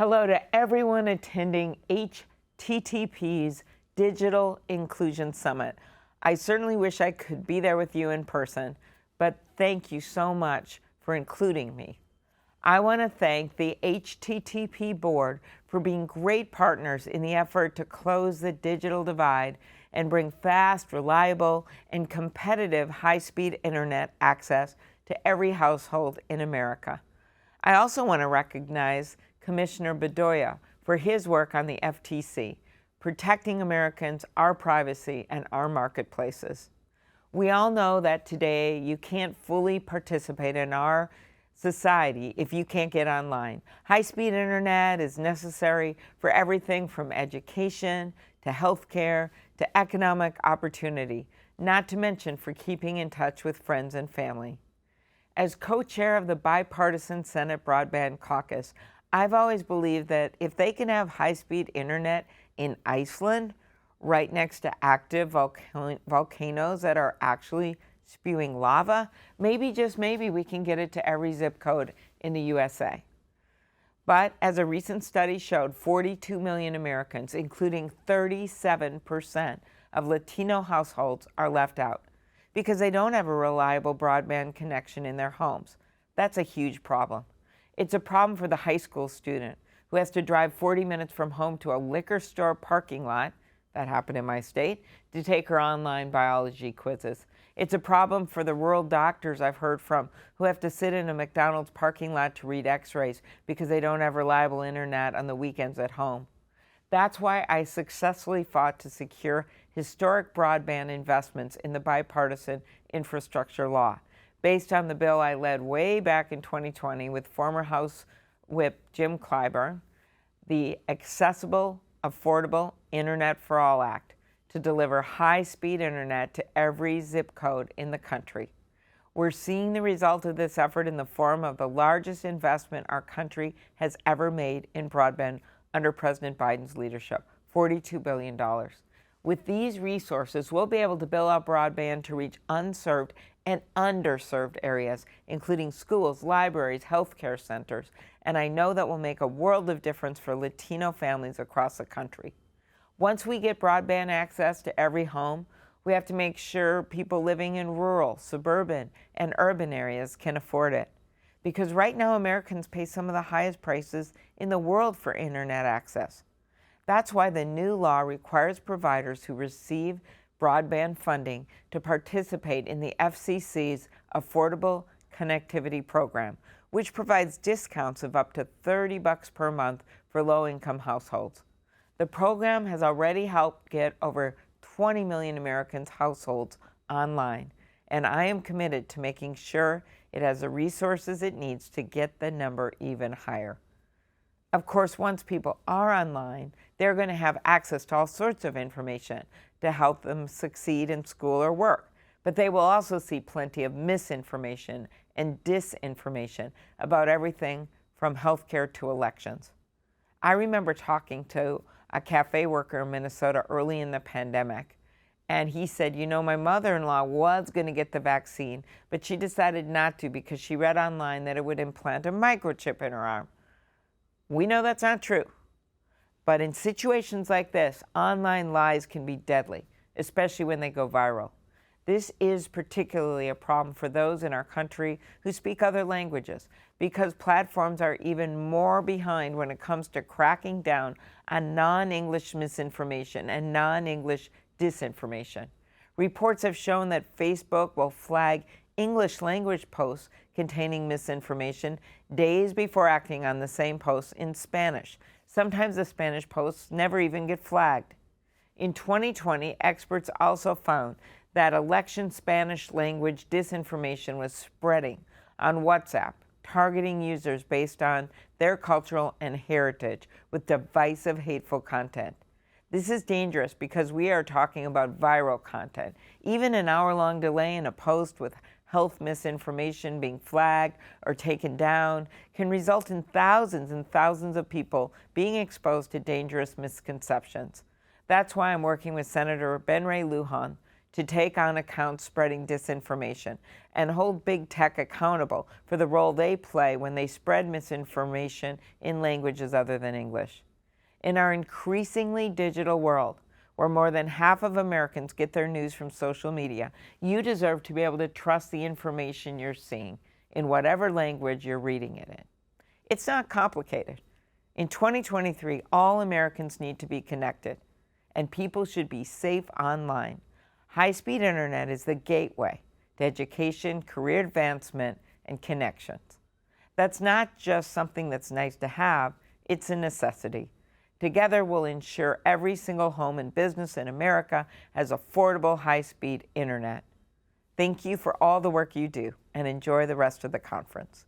Hello to everyone attending HTTP's Digital Inclusion Summit. I certainly wish I could be there with you in person, but thank you so much for including me. I want to thank the HTTP board for being great partners in the effort to close the digital divide and bring fast, reliable, and competitive high-speed internet access to every household in America. I also want to recognize Commissioner Bedoya for his work on the FTC, protecting Americans, our privacy, and our marketplaces. We all know that today you can't fully participate in our society if you can't get online. High-speed internet is necessary for everything from education to healthcare to economic opportunity, not to mention for keeping in touch with friends and family. As co-chair of the Bipartisan Senate Broadband Caucus, I've always believed that if they can have high-speed internet in Iceland, right next to active volcanoes that are actually spewing lava, maybe, just maybe, we can get it to every zip code in the USA. But as a recent study showed, 42 million Americans, including 37% of Latino households, are left out because they don't have a reliable broadband connection in their homes. That's a huge problem. It's a problem for the high school student who has to drive 40 minutes from home to a liquor store parking lot, that happened in my state, to take her online biology quizzes. It's a problem for the rural doctors I've heard from who have to sit in a McDonald's parking lot to read x-rays because they don't have reliable internet on the weekends at home. That's why I successfully fought to secure historic broadband investments in the bipartisan infrastructure law, based on the bill I led way back in 2020 with former House Whip Jim Clyburn, the Accessible, Affordable Internet for All Act, to deliver high-speed internet to every zip code in the country. We're seeing the result of this effort in the form of the largest investment our country has ever made in broadband under President Biden's leadership, $42 billion. With these resources, we'll be able to build out broadband to reach unserved and underserved areas, including schools, libraries, healthcare centers, and I know that will make a world of difference for Latino families across the country. Once we get broadband access to every home, we have to make sure people living in rural, suburban, and urban areas can afford it. Because right now, Americans pay some of the highest prices in the world for internet access. That's why the new law requires providers who receive broadband funding to participate in the FCC's Affordable Connectivity Program, which provides discounts of up to $30 per month for low-income households. The program has already helped get over 20 million Americans' households online, and I am committed to making sure it has the resources it needs to get the number even higher. Of course, once people are online, they're going to have access to all sorts of information to help them succeed in school or work. But they will also see plenty of misinformation and disinformation about everything from healthcare to elections. I remember talking to a cafe worker in Minnesota early in the pandemic, and he said, you know, my mother-in-law was going to get the vaccine, but she decided not to because she read online that it would implant a microchip in her arm. We know that's not true. But in situations like this, online lies can be deadly, especially when they go viral. This is particularly a problem for those in our country who speak other languages, because platforms are even more behind when it comes to cracking down on non-English misinformation and non-English disinformation. Reports have shown that Facebook will flag English language posts containing misinformation days before acting on the same posts in Spanish. Sometimes the Spanish posts never even get flagged. In 2020, experts also found that election Spanish language disinformation was spreading on WhatsApp, targeting users based on their cultural and heritage with divisive, hateful content. This is dangerous because we are talking about viral content. Even an hour-long delay in a post with health misinformation being flagged or taken down can result in thousands and thousands of people being exposed to dangerous misconceptions. That's why I'm working with Senator Ben Ray Lujan to take on accounts spreading disinformation and hold big tech accountable for the role they play when they spread misinformation in languages other than English. In our increasingly digital world, where more than half of Americans get their news from social media, you deserve to be able to trust the information you're seeing in whatever language you're reading it in. It's not complicated. In 2023, all Americans need to be connected, and people should be safe online. High-speed internet is the gateway to education, career advancement, and connections. That's not just something that's nice to have, it's a necessity. Together, we'll ensure every single home and business in America has affordable high-speed internet. Thank you for all the work you do, and enjoy the rest of the conference.